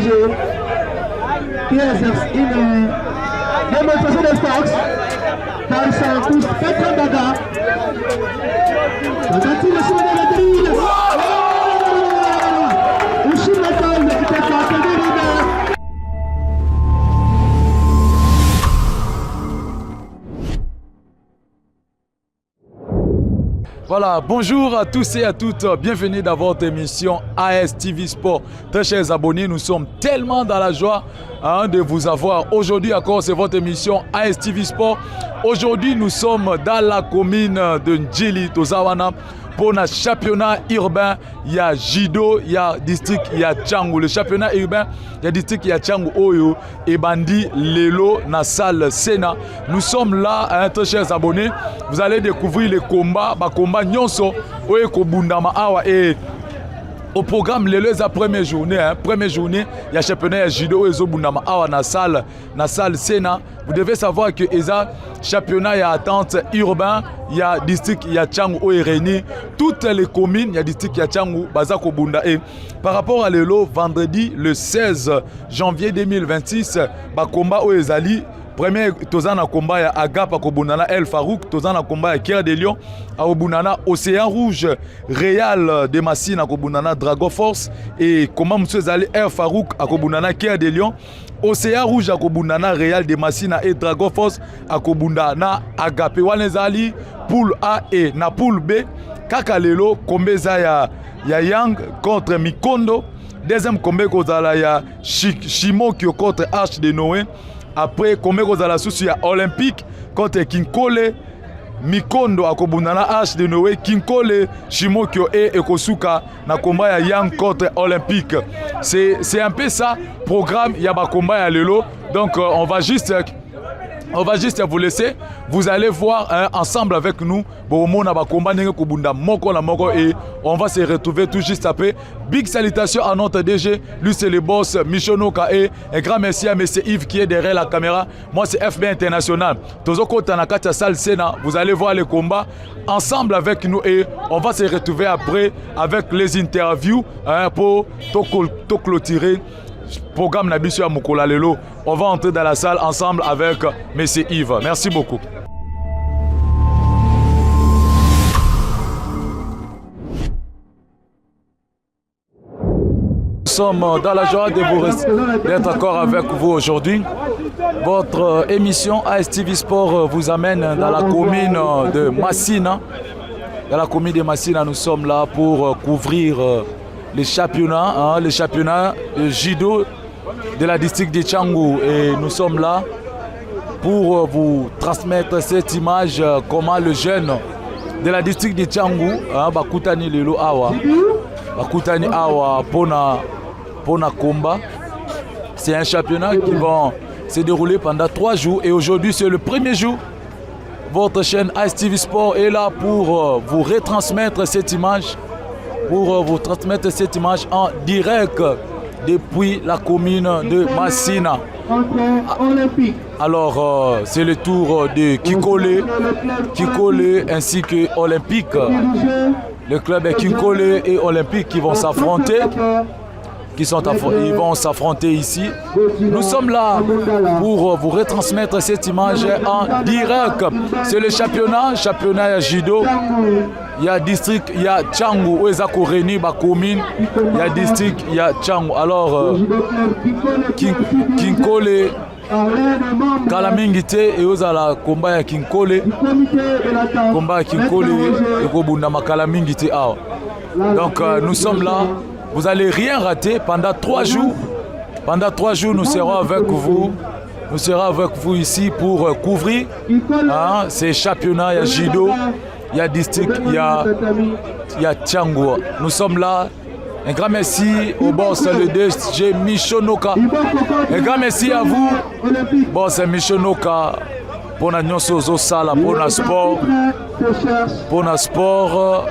engagés qui exercent une démonstration de force car ils sont tous très très bagarres. Voilà, bonjour à tous et à toutes, bienvenue dans votre émission AS TV Sport. Très chers abonnés, nous sommes tellement dans la joie de vous avoir. Aujourd'hui encore, c'est votre émission AS TV Sport. Aujourd'hui, nous sommes dans la commune de Ndjili, Tozawana, pour le championnat urbain. Il y a Jido, il y a district, il y a Tchangou. Le championnat urbain, il y a district, il y a Tchangou, Oyo, et Bandi, Lelo, na salle Sena. Nous sommes là, très chers abonnés. Vous allez découvrir les combats, Nyonso, Oye Kobundama Awa et au programme, les première journée, il y a championnat Jido et Zobundama Awa na salle Sena. Vous devez savoir que les championnat, il y a attente urbain, il y a district, il y a Tchangou et Réni. Toutes les communes, il y a district, il y a Tchangou, Bazako Bunda. Et par rapport à l'élo, vendredi, le 16 janvier 2026, combat au Ezali. Premier, tozan na combat ya Agap akobundana El Farouk, tozan na combat ya Kier de Lion akobundana Océan Rouge, Real de Massine akobundana Dragon Force et combat monsieur Zali El Farouk akobundana Kier de Lion, Océan Rouge akobundana Real de Massine et Dragon Force akobundana Agap. Wana ezali poule A et na poule B kaka lelo kombeza ya Yang contre Mikondo, deuxième combat kozala ya Shimokyo contre Arche de Noé. Après, comme vous avez la souci olympique contre Kinkole, Mikondo akobundana H de Noé, Kinkole, Shimokyo et Ekosuka na combat ya Yang contre olympique. C'est un peu ça programme ya ba combat ya lelo. Donc on va juste vous laisser. Vous allez voir ensemble avec nous. Et on va se retrouver tout juste après. Big salutations à notre DG. Lui, c'est le boss Michonoka. Et un grand merci à M. Yves qui est derrière la caméra. Moi, c'est FB International. Vous allez voir les combats ensemble avec nous. Et on va se retrouver après avec les interviews pour tout clôturer. Programme Nabissu à Mukola Lelo. On va entrer dans la salle ensemble avec M. Yves. Merci beaucoup. Nous sommes dans la joie d'être encore avec vous aujourd'hui. Votre émission AS TV Sport vous amène dans la commune de Massina. Dans la commune de Massina, nous sommes là pour couvrir les championnats, Jido de la district de Tchangou. Et nous sommes là pour vous transmettre cette image, comment le jeune de la district de Tchangou, Bakutani Lelo Awa, Bakutani Awa Pona Komba. C'est un championnat qui va se dérouler pendant 3 jours. Et aujourd'hui, c'est le premier jour. Votre chaîne AS TV Sport est là pour vous retransmettre cette image. Pour vous transmettre cette image en direct depuis la commune de Massina. Alors, c'est le tour de Kinkole ainsi que Olympique. Le club est Kinkole et Olympique qui vont s'affronter. Ils vont s'affronter ici. Nous sommes là pour vous retransmettre cette image en direct. C'est le championnat Jido. Il y a district, il y a Tchangou, Oezako Réni, commune. Il y a district, il y a Tchangou. Alors, Kinkole, Kalamingite et Ozala, combat ya Kinkole. Combat ya Kinkole et Kobundama Kalamingite. Donc, nous sommes là. Vous n'allez rien rater pendant 3 jours. Pendant 3 jours, nous serons avec vous. Nous serons avec vous ici pour couvrir ces championnats. Il y a Jido, il y a district, il y a Tchangou. Nous sommes là. Un grand merci au boss, le DG Michonoka. Un grand merci à vous, boss Michonoka, pour la nyonso sala, pour le sport. Pour le sport.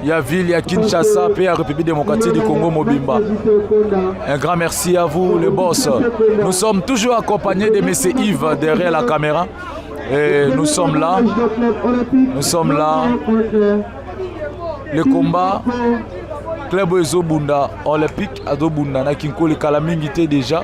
Il y a Ville, il y a Kinshasa, puis il y a République démocratique du Congo Mobimba. Un grand merci à vous, le boss. Nous sommes toujours accompagnés de M. Yves derrière la caméra. Et nous sommes là. Nous sommes là. Le combat club ezobunda olympique azobunda na kinkoli kala mingi te déjà.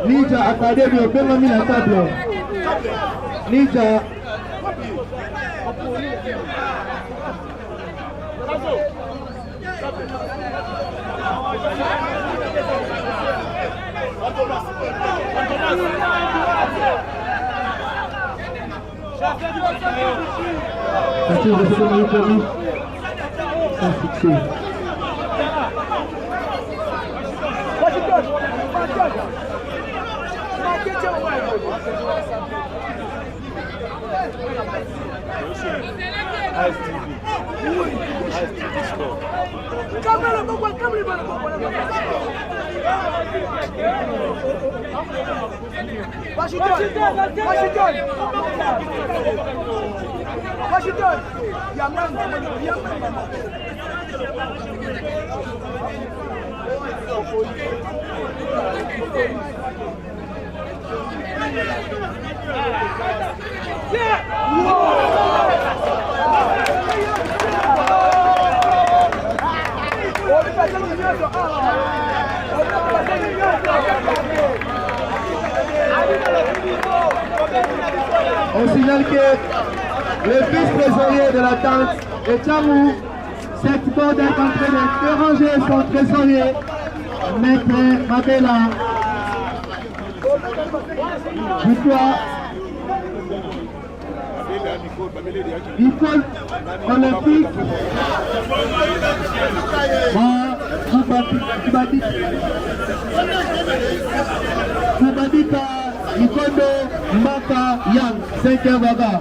Ninja Academy openga mi la table. Ninja on signale que le vice-trésorier de la tente est Tchamou. Cette bande est en train de déranger son trésorier, Maître Mabela. Victoire. École olympique. Kubadika Ikondo Mbaka Yang 5e Vaga.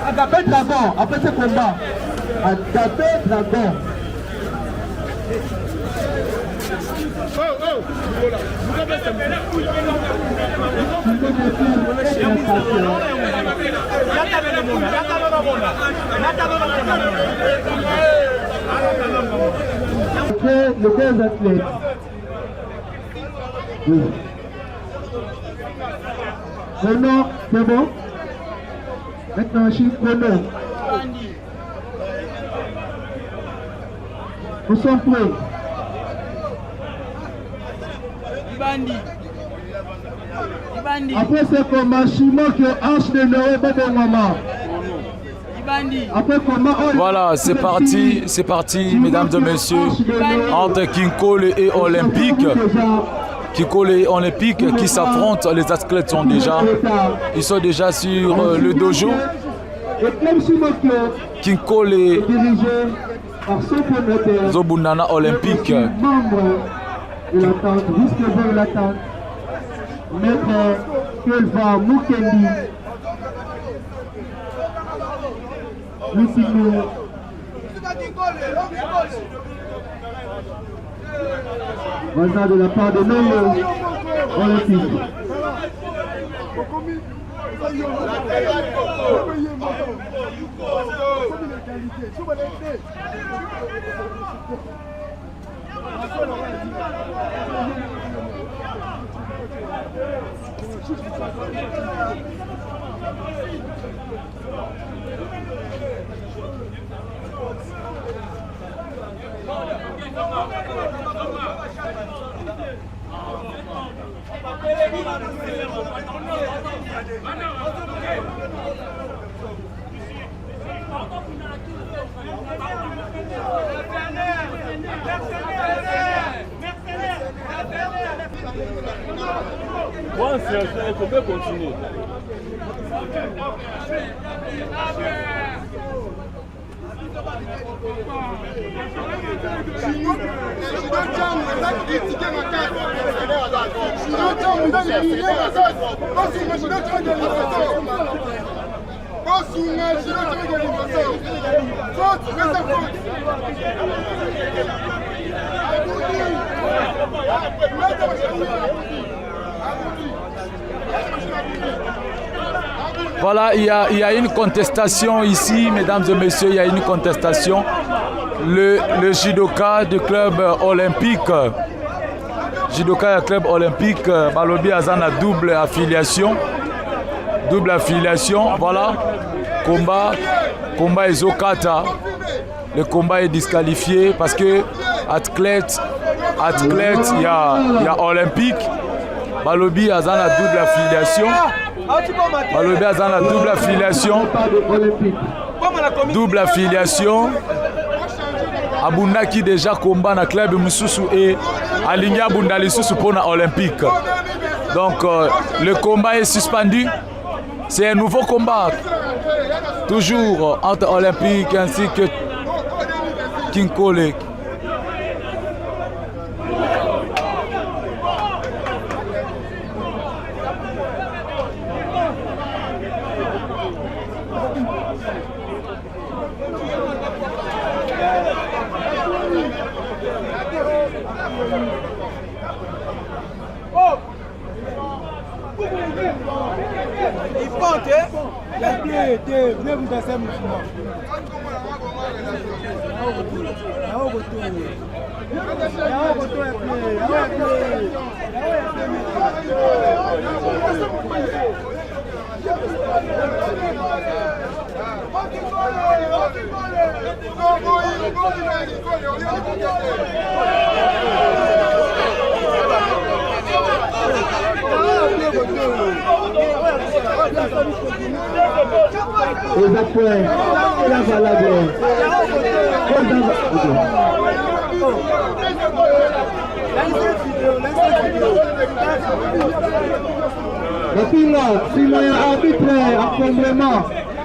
Agapé Dragon, après ce combat, Agapé Dragon. Les deux athlètes. Oui. Chrono, c'est bon. Maintenant, chiffre chrono. Nous sommes prêts. Après ce combat, Chimok hanche de Noé, bon maman. Voilà, c'est parti, mesdames et messieurs, entre Kinkole et Olympique. Kinkole et Olympique qui s'affrontent, les athlètes ils sont déjà sur le dojo. Kinkole Zobunana Olympique. Maître Kelva Mukendi. Voilà de la part de nos olympiques. Bon, il faut bien continuer. Voilà, il y a une contestation ici, mesdames et messieurs, il y a une contestation. Le judoka du club olympique, Balobi Azan a double affiliation, voilà, combat Ezokata, le combat est disqualifié parce que athlète, il y a olympique, Balobi Azan a double affiliation. Double affiliation. Abundaki déjà combat na club Mususu et aligné Abundali Susu pour la olympique. Donc le combat est suspendu. C'est un nouveau combat. Toujours entre olympique ainsi que King Kole. Venez vous danser un mouvement.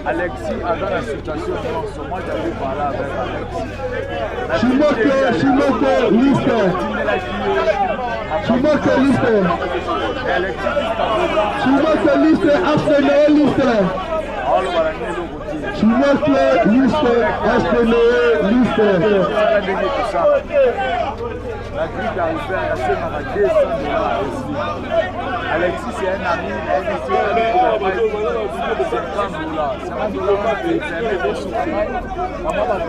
Alexis a dans la situation, moi j'avais parlé avec Alexis. La grille d'arrivée à la $200 ici. Alexis, c'est un ami, il dit c'est un ami pour $50.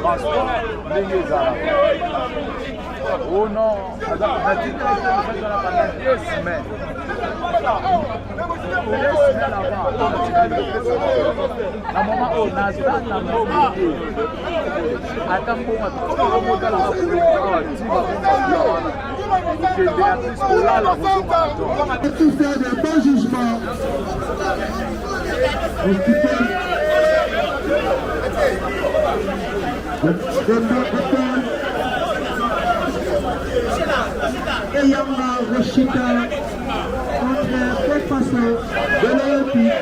Transport, oh non, on a dit que pendant 2 semaines. 2 semaines avant, à un moment où on a tout faire de bons jugements. Et Yamba Rochita contre Pepasso de l'Olympique.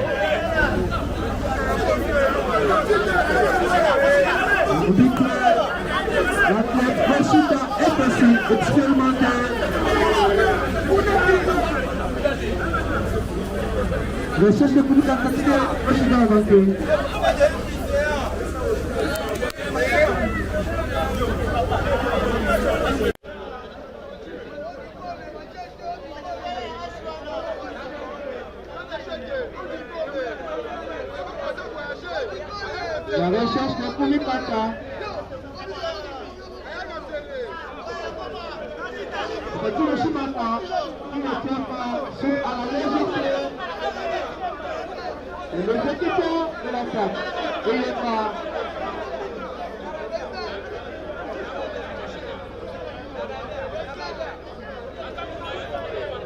L'athlète Rochita est aussi expérimenté. Le chef de police a pratiqué Rochita a vaincu. La recherche de Poulikata. Petit le Chimata, qui ne tient pas à la légèreté. Et l'exécuteur de l'attaque. Et il est pas.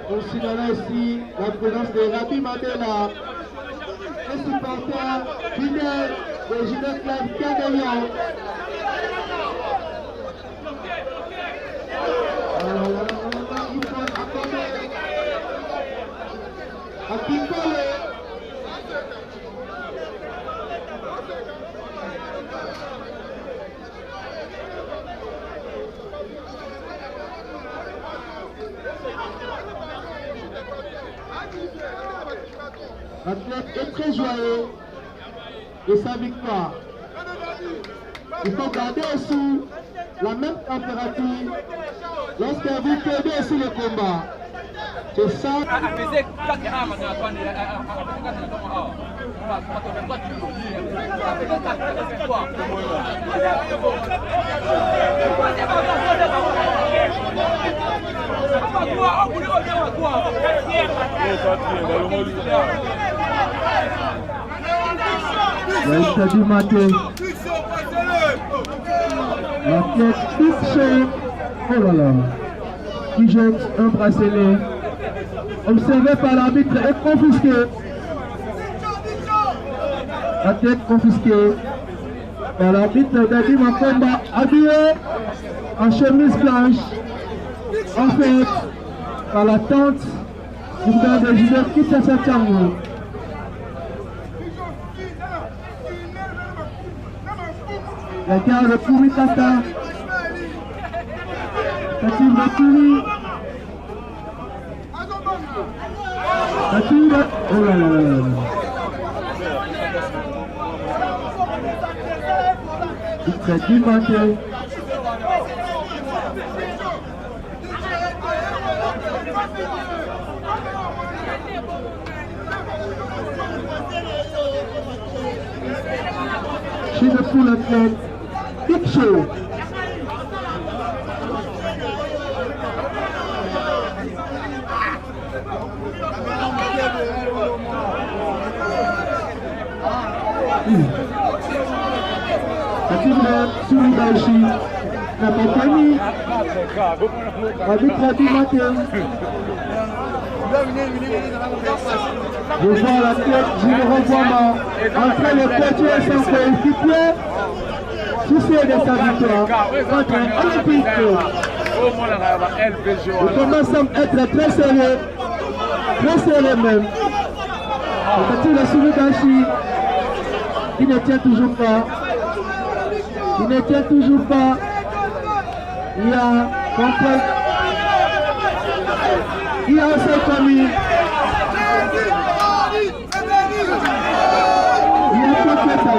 On signale ici la présence de Rabi Mandela, un supporter fidèle de Gilles Club Cagayan. Il faut à Kinkole. L'athlète est très joyeux de sa victoire. Il faut garder aussi la même température lorsque vous perdez aussi le combat. C'est ça. Le du matin. L'athlète touche, oh là là, qui jette un bracelet, observé par l'arbitre et confisqué. L'athlète confisqué par l'arbitre Dadi Makomba, habillé en chemise blanche, en fait, par la tante du gouvernement de Judith Kitasa Tchango. La gare de Kourikata, Katim Bakuri, Katim Bakuri, oh là là là là. Il traite du matin. Chez le full athlète, Big Show. Katimba Suribashi, la compagnie, arbitre du matin. Je vois l'athlète Jimoro Gwama entrer le côté sans coéquipier. Soucié de sa victoire contre un olympique. Le combat semble être très sérieux même. Le la Suribashi, il ne tient toujours pas. Il y a contre. Il y a un seul famille. Il y a contre ça là.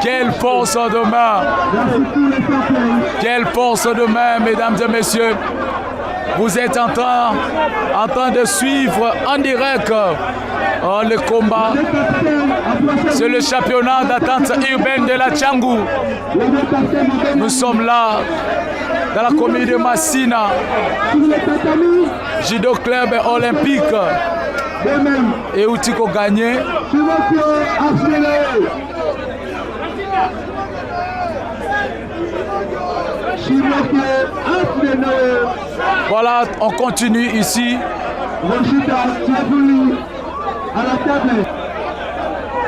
Quelle force de main! Quelle force de main, mesdames et messieurs! Vous êtes en train de suivre en direct le combat. C'est le championnat d'attente urbaine de la Tchangou. Nous sommes là dans la commune de Massina. Judo Club Olympique. Et Outiko gagné. Voilà, on continue ici. À la table.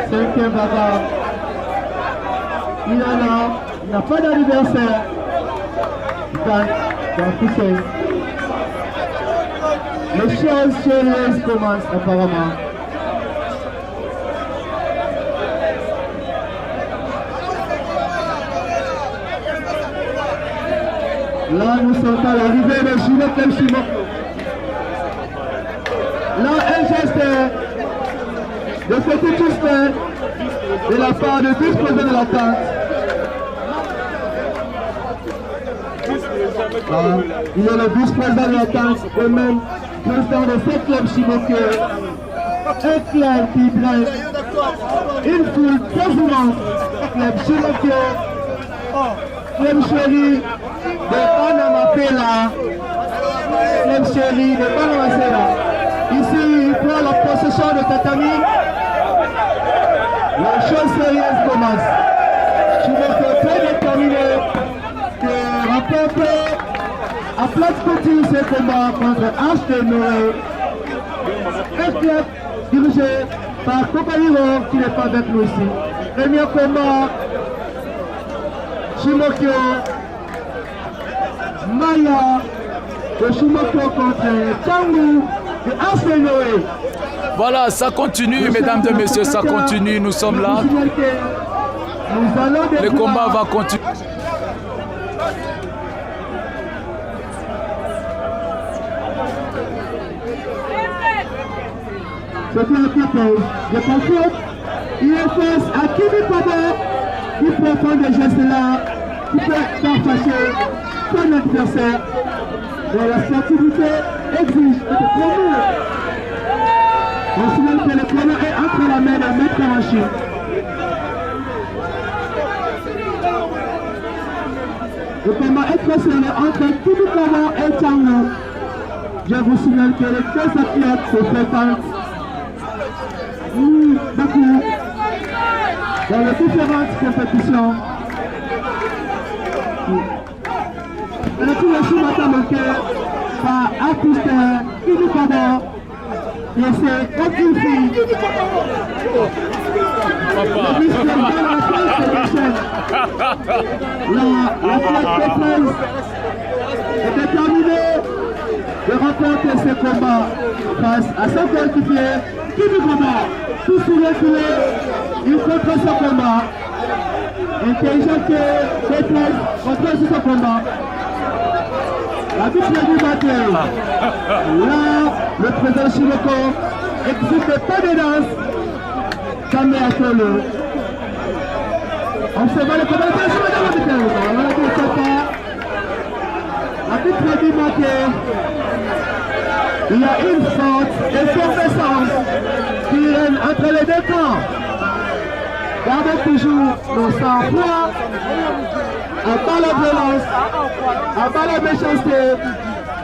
5e baba. Il n'a pas d'anniversaire. Dans tout ça. Les choses sérieuses commencent apparemment. Là, nous sommes à l'arrivée de Judo Club Shimoko. Là, un geste de petit suspect de la part du vice-président de la tente. Il est le vice-président de la tente et même président de ce club Shimoko. Un club qui draine une foule quasiment. Club Shimoko, club chéri de Panama Pela. Clem Chéri, le ballon à là. Ici, il prend la possession de tatami. La chose sérieuse commence. Je me fais très déterminé de rapporter à place petite ce combat contre H.T. Noé. Un club dirigé par Kokaliro qui n'est pas avec nous ici. Premier combat, Shimokyo, Maya de Shimokyo contre Tangu de H.T. Noé. Voilà, ça continue, mesdames et messieurs, ça continue, nous sommes là. Le combat va continuer. C'est un piège. Je confirme, il est face à Kimi Kobo qui peut faire des gestes là, qui peut faire fâcher son adversaire. Mais la sportivité exige de prendre. On se souvient que le chrono est entre la main d'un maître en Chine. Le combat est très serré entre Kimi Kobo et Tango. Je vous signale que les deux athlètes se fréquentent beaucoup dans les différentes compétitions. Et tout le chou manqué par artiste Kimi Kobo et c'est aucune fille. Le muscle de la France de la chaîne. La fête de France est déterminée de remporter ce combat face à son coéquipier Kimi Kobo. Tout sur le filet, il contre ce combat. Intelligent que détresse contre ce combat. La victoire du matin. Là, le président Shimoko existe pas de danse. Jamais à Tolo. On se voit le combat de Shimoko. La victoire du matin. Il y a une forte effervescence qui règne entre les deux camps. Gardez toujours nos sang-froid, à bas la violence, à bas la méchanceté,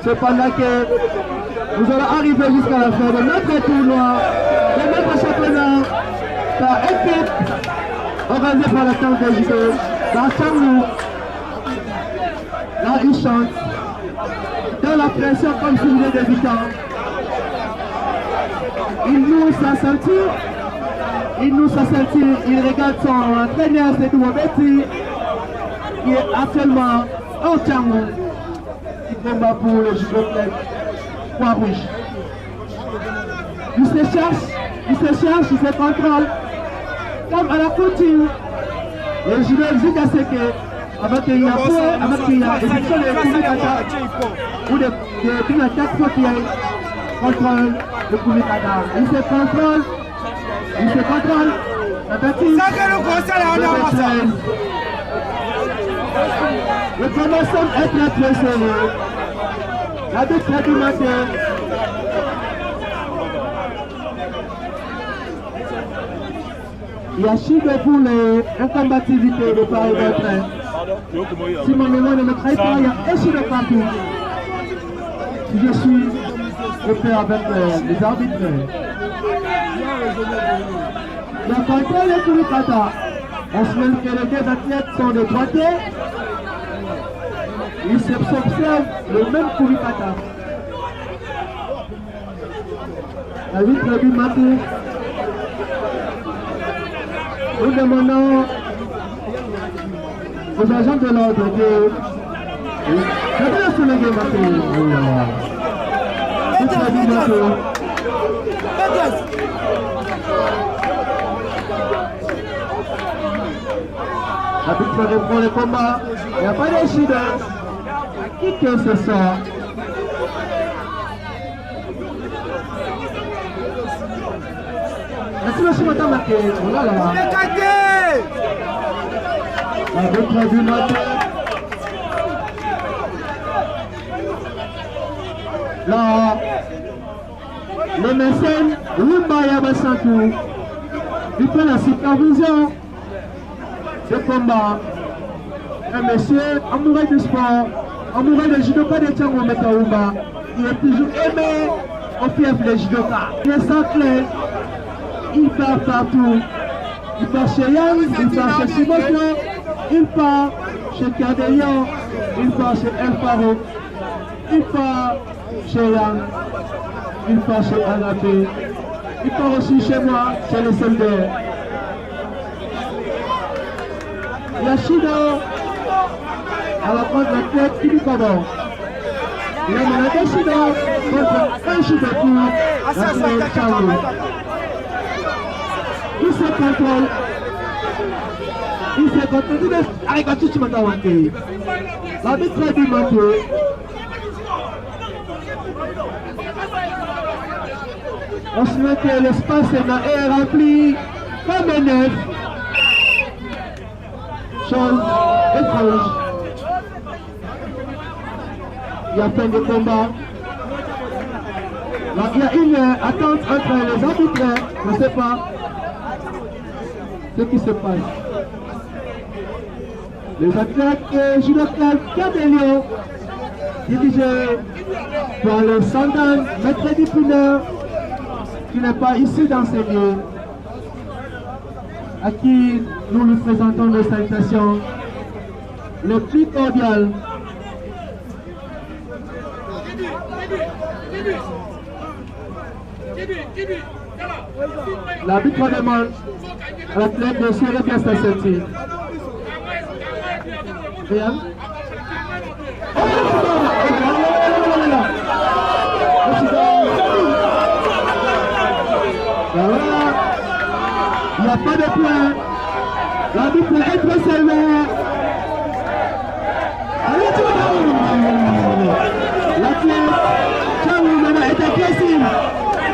cependant que nous allons arriver jusqu'à la fin de notre tournoi, de notre championnat, par équipe organisée par la Tante des JT, dans Changou. Là, ils chantent. Dans la pression comme si vous êtes débutant. Il nous sa ceinture, il regarde son entraîneur Seydou Obeti qui est actuellement en Tchangou qui combat pour le judo plein Croix-Rouge. Il se cherche, il se contrôle comme à la couture. Le judo exige à ce que avec qu'il y a effectué les kumikata ou des attaques qui contrôlent le kumikata. Il se contrôle, la bêtise, le combat semble être très serré. La victoire du matin. Il y a chiffre pour l'incombativité de part et d'autre. Si mon mémoire ne me trahit pas, il y a un chiffre partout. Si je suis au pair avec les arbitres. Le contrôle est tout le kata. On se met que les deux athlètes sont de droitier. Ils s'observent le même kurikata. La vitre du matin. Nous demandons aux agents de l'ordre de se lever matin. Vitre du matin. La victoire pour le combat. Il n'y a pas d'incident. Qui que ce soit. Merci monsieur Matin Maté. Voilà là. La victoire du matin. Là, le mécène Lumba Yabasantou, il fait la supervision de combat. Un monsieur amoureux du sport, amoureux de judo, pas de Tchango Metaoumba, il est toujours aimé au fief des judokas. Il est sans clé, il part partout. Il part chez Yann, il part chez Simotio, il part chez Cardelion, il part chez El Faro, il part chez Yann, il part chez Agapé, il part aussi chez moi, chez le soldat. Yashido à la contre la tête qui lui commande. Il a mené Yashido contre un judoku, la tête Chalo. Il se contrôle. Il se contrôle. Allez, quand tu m'entends manquer. L'arbitre a dit manquer. On se met que l'espace est rempli comme un œuf. Chose étrange. Il y a plein de combats. Là, il y a une attente entre les arbitres. Je ne sais pas ce qui se passe. Les athlètes judokas Cardelion, dirigés par le Sandan, maître d'épineur, qui n'est pas ici dans ces lieux, à qui nous lui présentons nos salutations les plus cordiales. L'arbitre demande à l'athlète de serrer bien sa ceinture. Rien. Voilà. Il n'y a pas de point. L'arbitre est très sévère. L'athlète Chaoumana est agressif.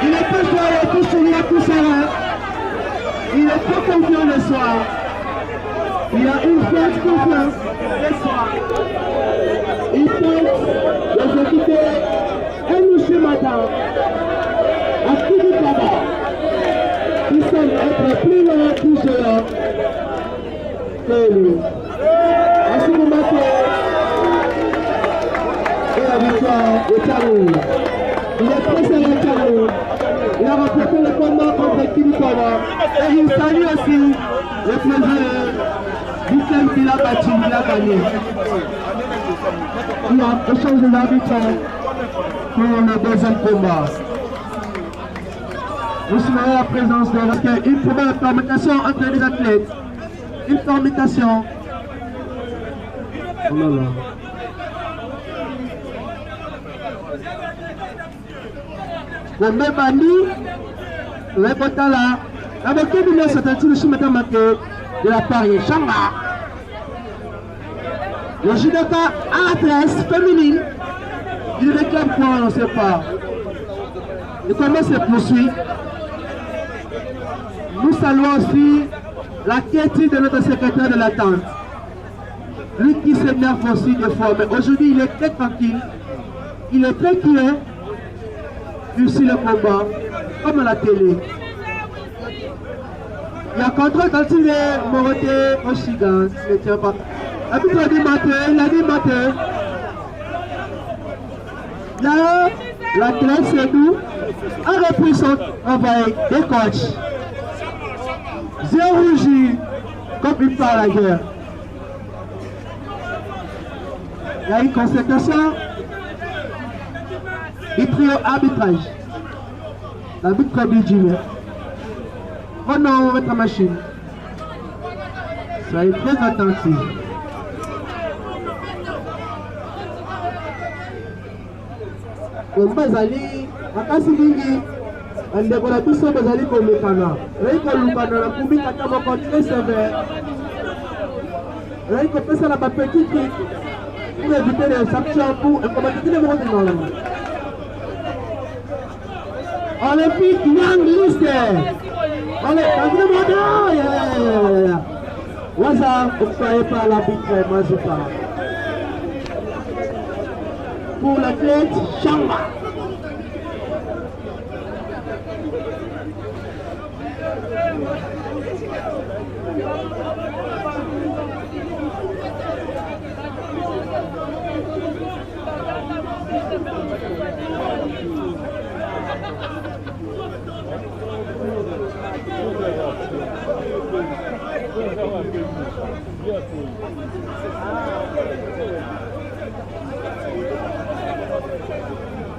Il est tout joyeux, tout souriant, tout serein. Il est trop confiant le soir. Il a une forte confiance le soir. Il tente d'exécuter un louche matin à Kiri Kaba, qui semble être plus long, plus géant que lui. À ce moment et la victoire de Chalo. Il est très sérieux Chalo. Il a remporté le combat contre Kiri Kaba. Et il salue aussi le plaisir du thème qu'il a battu, il a gagné. Il a échangé l'arbitre pour le deuxième combat. Vous souvenez la présence de une première permutation entre les athlètes. Une permutation. Oh là là. Le même bandit, le Botala, avec qui nous sommes sortis le chemin marqué de la Paris Changa. Le judoka à la presse féminine, il réclame quoi, on ne sait pas. Le combat se poursuit. Nous saluons aussi la quiétude de notre secrétaire de l'attente. Lui qui s'énerve aussi des fois, mais aujourd'hui il est très tranquille. Il est très quiet. Il suit le combat, comme à la télé. Il y a contrôle quand il est moroté au Chigan, il ne tient pas. L'arbitre a dit maté, il a dit maté. Là, l'athlète Sédou a repris son travail de coach. Zéro rougi, comme il part à la guerre. Il y a une consécration. Il prie au arbitrage. L'arbitre dit Dieu. Oh non, votre machine. Soyez très attentifs. Bazali, makasi mingi, ndeko na biso bazali kolukana. Rai kolukana na kumbi kata moko très sévère. Rai kopesa na ba petit truc pour éviter les sanctions pour incommoder les monde dans le monde. Olympique Young Lister. Waza, octroyé par l'arbitre Mazuka. Pour l'athlète Chamba.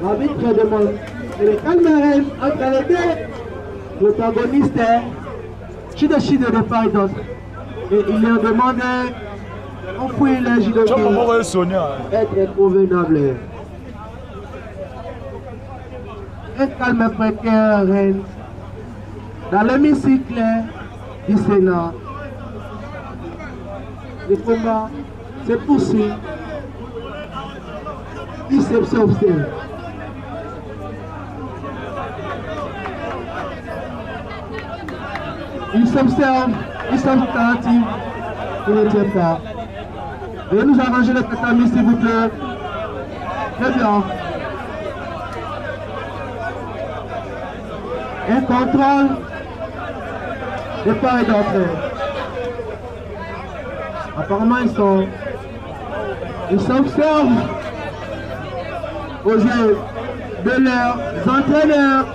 L'arbitre demande le calme entre les deux protagonistes, Shido de part et d'autre. Et il leur demande d'enfouir les judoki, être convenable. Un calme précaire règne dans l'hémicycle du Sénat. Le combat se poursuit. Il s'observe. Il s'observe, il s'observe, il ne tient pas. Veuillez nous arranger le tatami s'il vous plaît. Très bien. Un contrôle de part et d'autre. Apparemment ils s'observent aux yeux de leurs entraîneurs.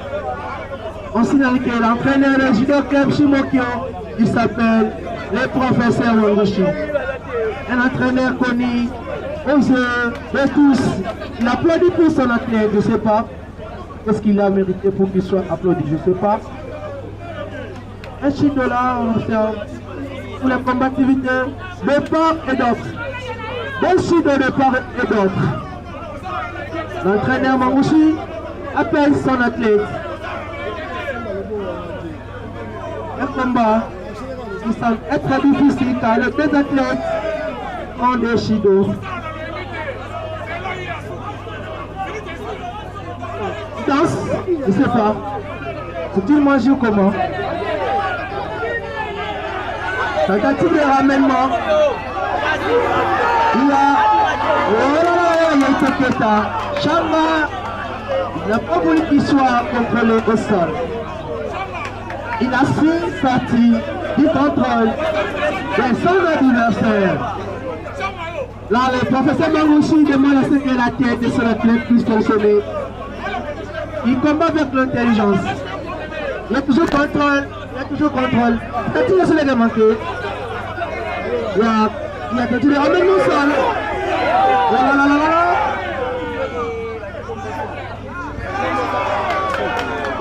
On signale que l'entraîneur de judo club Shimokyo, il s'appelle le professeur Wangushi. Un entraîneur connu aux yeux de tous. Il applaudit pour son athlète, je ne sais pas. Qu'est-ce qu'il a mérité pour qu'il soit applaudi, je ne sais pas. Un judo là, on observe pour la combativité de part et d'autre. Des judo de part et d'autre. L'entraîneur Wangushi appelle son athlète. Un combat qui semble être difficile car les deux athlètes ont des shido. Ils dansent, je ne sais pas. C'est-il manger ou comment? Tentative de ramènement. Il y a... Oh là là, il y a une Teketa. Chamba, il n'a pas voulu qu'il soit contrôlé au sol. Il a su partie du contrôle de son adversaire. Là, le professeur Wangushi demande à ce que la tête de son athlète puisse fonctionner. Il combat avec l'intelligence. Il y a toujours contrôle. Il y a toujours contrôle. Peut-être qu'il se l'est manqué. Il y a peut-être des ramènements au sol.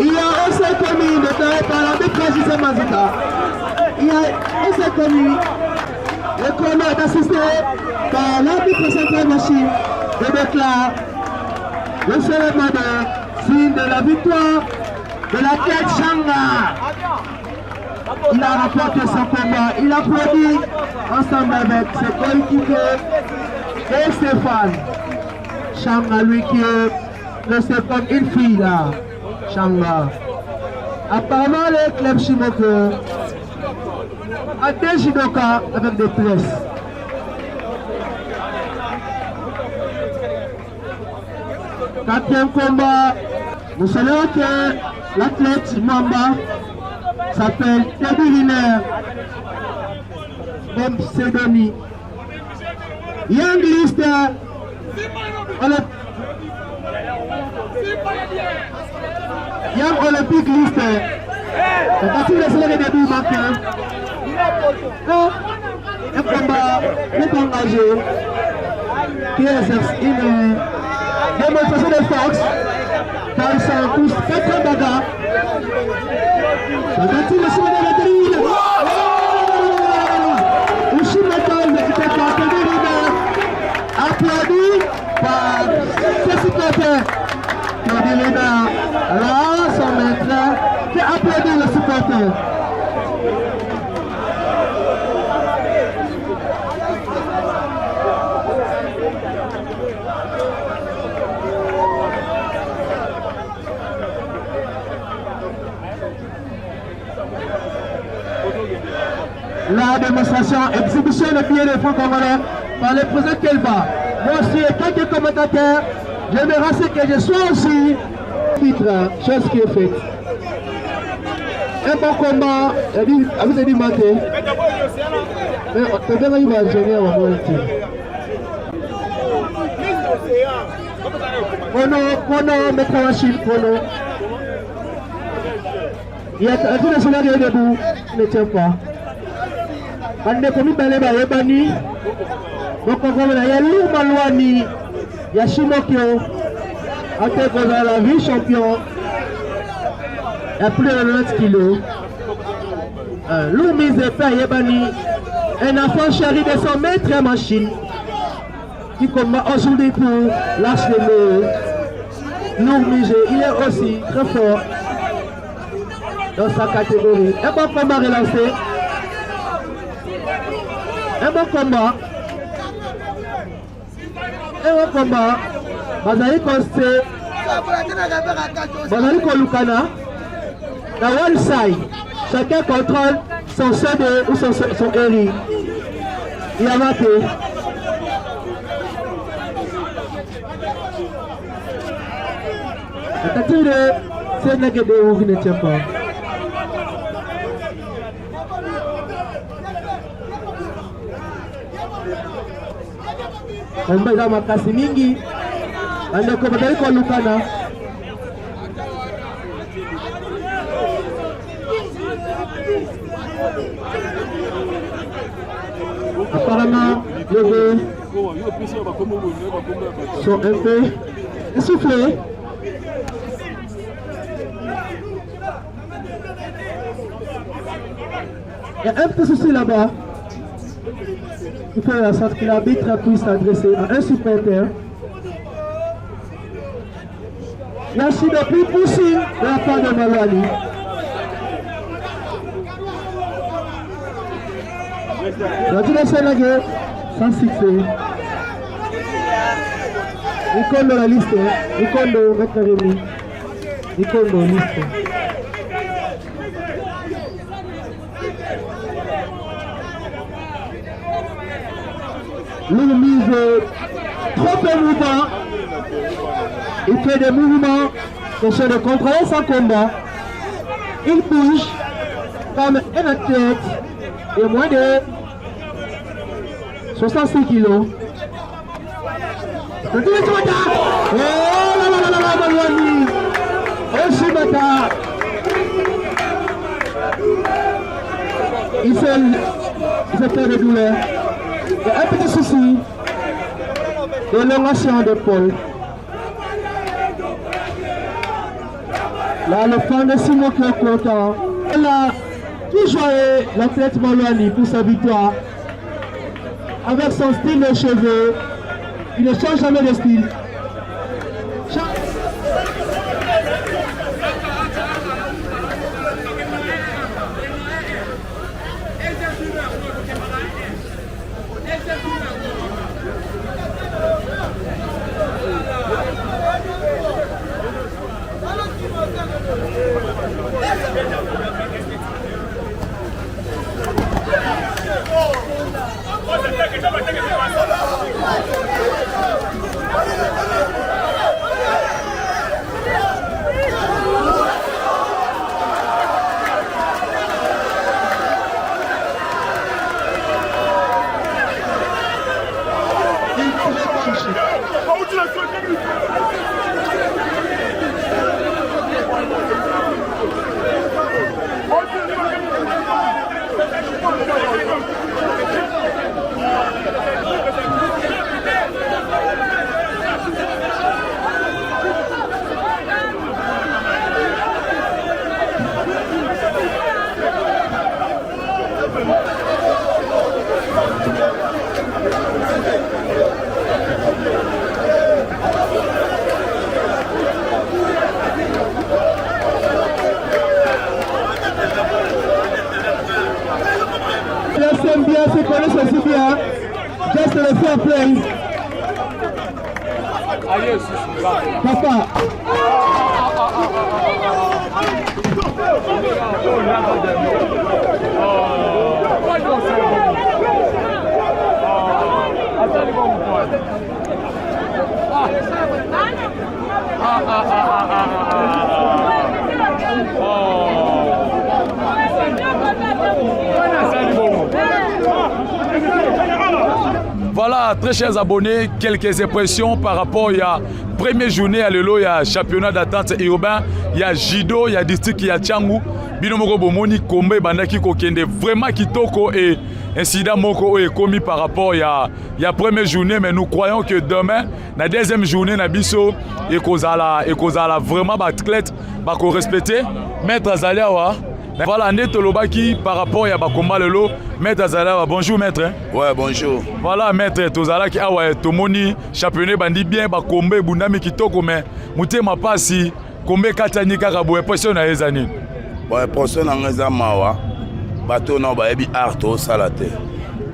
Il y a un seul commis de par l'arbitre José Mazika. Il y a un seul commis. Le chrono est assisté par l'arbitre central machine et déclare le cérémonie signe de la victoire de la tête Changa. Il a rapporté son combat. Il applaudit ensemble avec ses coéquipiers et Stéphane. Changa, lui qui est le Stéphane, une fille là. Changa. Apparemment, le club Shimokyo a des judokas avec des tresses. Quatrième combat, nous savons que l'athlète Mamba s'appelle Teddy Wiener, comme pseudonyme. Young Lister, Young Olympic Lister. C'est facile de se le début manqué. Un combat est engagé qui exerce une démonstration de force car ils sont tous très bagarres. C'est facile de se le début. Ushimeton était partenaire applaudi par ses supporters. Teddy Wiener, là, son maître, qui applaudit le supporter. La démonstration, exhibition de pieds de francs congolais par le président Kelba. Moi aussi, et quelques commentateurs, j'aimerais que je sois aussi titre, chose qui est faite. Un bon combat, vous avez dit maté. Mais on verra, il va gêner en moitié. Pono, mettre en Chine, Pono. Il y a un national qui est debout, ne tient pas. bandeko mibale bayebani bokokomela ya Luma Lwani ya Shimokyo ate kozala vice-champion ya plus de 90 kilos. Loumise Payebani, un enfant chéri de son maître machine qui combat aujourd'hui pour l'Arche de l'eau. Loumise, il est aussi très fort dans sa catégorie. Un bon combat relancé. Un bon combat. Un bon combat. Bazali Koste. Bazali Kolukana. La one side. Chacun contrôle son CD ou son héri. Il a maté. Attendez, c'est une gueule où vous ne tient pas. On va dans ma casse mingi. On est comme dans le Lukana. Apparemment, les deux sont un peu essoufflés. Il y a un petit souci là-bas. Il faut en sorte que l'arbitre puisse s'adresser à un supporter. Merci de plus pousser de la part de Malwani. La direction la guerre, sans succès. Nikondo la liste, Nikondo Rekaremi, Nikondo liste. Loumise trop émouvant. Il fait des mouvements pour se contrôler son combat. Il bouge comme un athlète de moins de 66 kilos. Oh là là là là là, Malwani! Oshibata! Il fait peur de douleur. Il y a un petit souci d'élongation d'épaule. Là, le fan de Simon qui est content. Il a tout joué l'athlète Malwani pour sa victoire. Avec son style de cheveux, il ne change jamais de style. Laissez bien, se connaissent aussi bien. Just le fair play. Papa. Voilà, Voilà, très chers abonnés, quelques impressions par rapport à la première journée à l'élo, il y a championnat d'attente urbain, il y a Jido, il y a district, il y a Tchangou. Binomoko Bomoni, Kombe, Bandaki Kokende, vraiment Kitoko et incident Moko est commis par rapport à la première journée, mais nous croyons que demain, la deuxième journée, Nabiso, et qu'on a vraiment athlète, qu'on respecte. Maître Azaliawa, voilà, Netolobaki par rapport à Bakomba Lelo, Maître Azaliawa, bonjour Maître. Ouais, bonjour. Voilà, Maître Tozalaki, Awa, Tomoni, championnat bandi bien, Bakombe, Bundami Kitoko, mais Moutema Passi, Kombe Katani Karabo, impression à les années. Bon, impression à les Mawa, bateau non, baebi art au salate.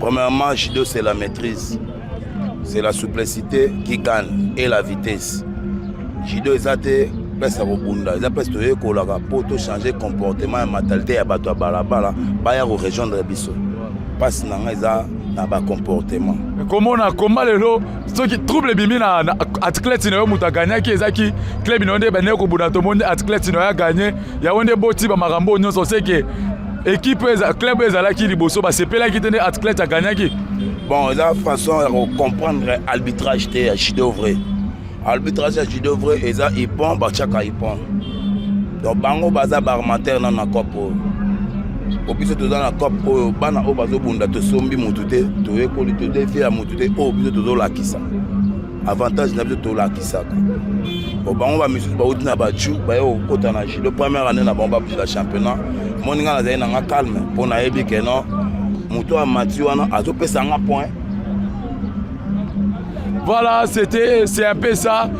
Premièrement, Jido, c'est la maîtrise. C'est la souplicité qui gagne et la vitesse. Jido, ils ont été presque à Bunda. Ils ont presque pour changer comportement et mentalité à bateau à Balabala, Baya aux régions de Bisso. Parce qu'ils ont un comportement. Comment on a combat ceux qui troublent les bimines à athlètes qui ont gagné, qui est qui club inondé, ben néo Bunda, tout le monde athlètes qui ont gagné. Il y a un des beaux types à Marambo, nous on sait que équipe club est là qui liboso, c'est pas là qui tenait athlète à gagner. Bon, la façon de comprendre l'arbitrage de Jido vrai. L'arbitrage de Jido vrai, ils pont, Bachaka ils pont. Donc bango baza barmater dans la COP. Au plus de dans la COP, bana au bazo bunda te sombi mutute, to ekoli te défi à mutute, au plus de la kisa. Avantage n'a plus de la kisa. Au bango ba misus ba utina ba chu, ba yo kota na Jido première année na bomba pour le championnat. Moninga na na calme pour na ebi que non. Muto a Mathieu a tout payé 100 points. Voilà, c'est un peu ça.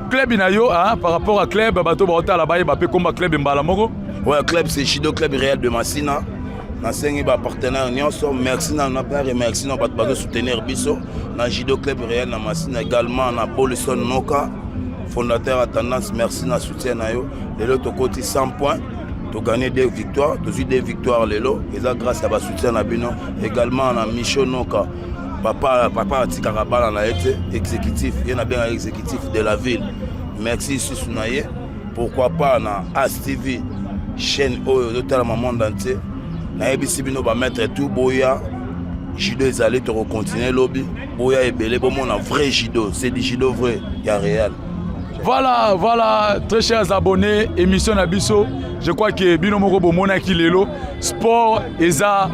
Club Inayo, hein, par rapport à club, bateau Baota là-bas, il va faire comme club Mbalamoko. Ouais, club c'est Jido, club réel de Massina. Dans 5 partenaires, merci à notre père et merci à notre soutenir Bisso. Dans Jido, club réel de Massina également, dans Paulson Noka, fondateur à tendance, merci à soutien. Et l'autre côté 100 points. Tu as gagné 2 victoires, tu as eu 2 victoires et ça grâce à votre soutien également à Micho Noka. Papa Tikarabala a été exécutif, il y en a bien un exécutif de la ville. Merci Susunaye. Pourquoi pas na ASTV, chaîne de monde entier. Na ABC Bino va mettre tout Boya. Jido est allé te continuer lobby. Boya est belé, bon on a vrai Jido, c'est du Jido vrai, il y a réel. Voilà, très chers abonnés, émission Nabiso. Je crois que Bino Moko Bomona Kilelo, sport, eza,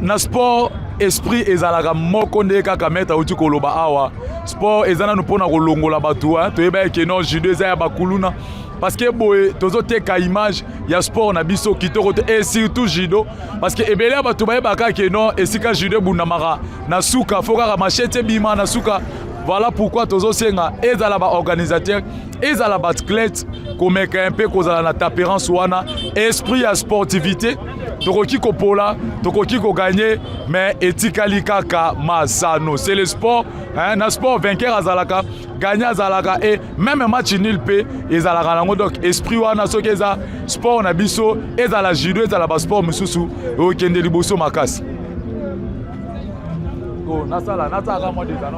na sport, esprit, eza la mokonde kaka meta uti koloba awa. Sport, eza na nupona kolongola batu, to eba ke non Jido eza ya bakuluna. Parce que boye, tozo teka image, ya sport Nabiso kitoko et surtout Jido. Parce que ebele batu ba eba ke non, esika Jido bunamara, na suka, foka machete bima na suka. Voilà pourquoi tozo senga ezala ba organisateur, ezala ba athlète, komeka un peu kozala na tapérance wana, esprit à sportivité, tokoki kopola, tokoki ko gagner, mais etikali kaka masano. C'est le sport, hein, na sport vainqueur azalaka, gagnant azalaka et même match nul pe ezalaka nango donc esprit wana soki eza sport na biso, ezala judo, ezala ba sport mususu, okende liboso makasi. Oh, nasala moi des annonces.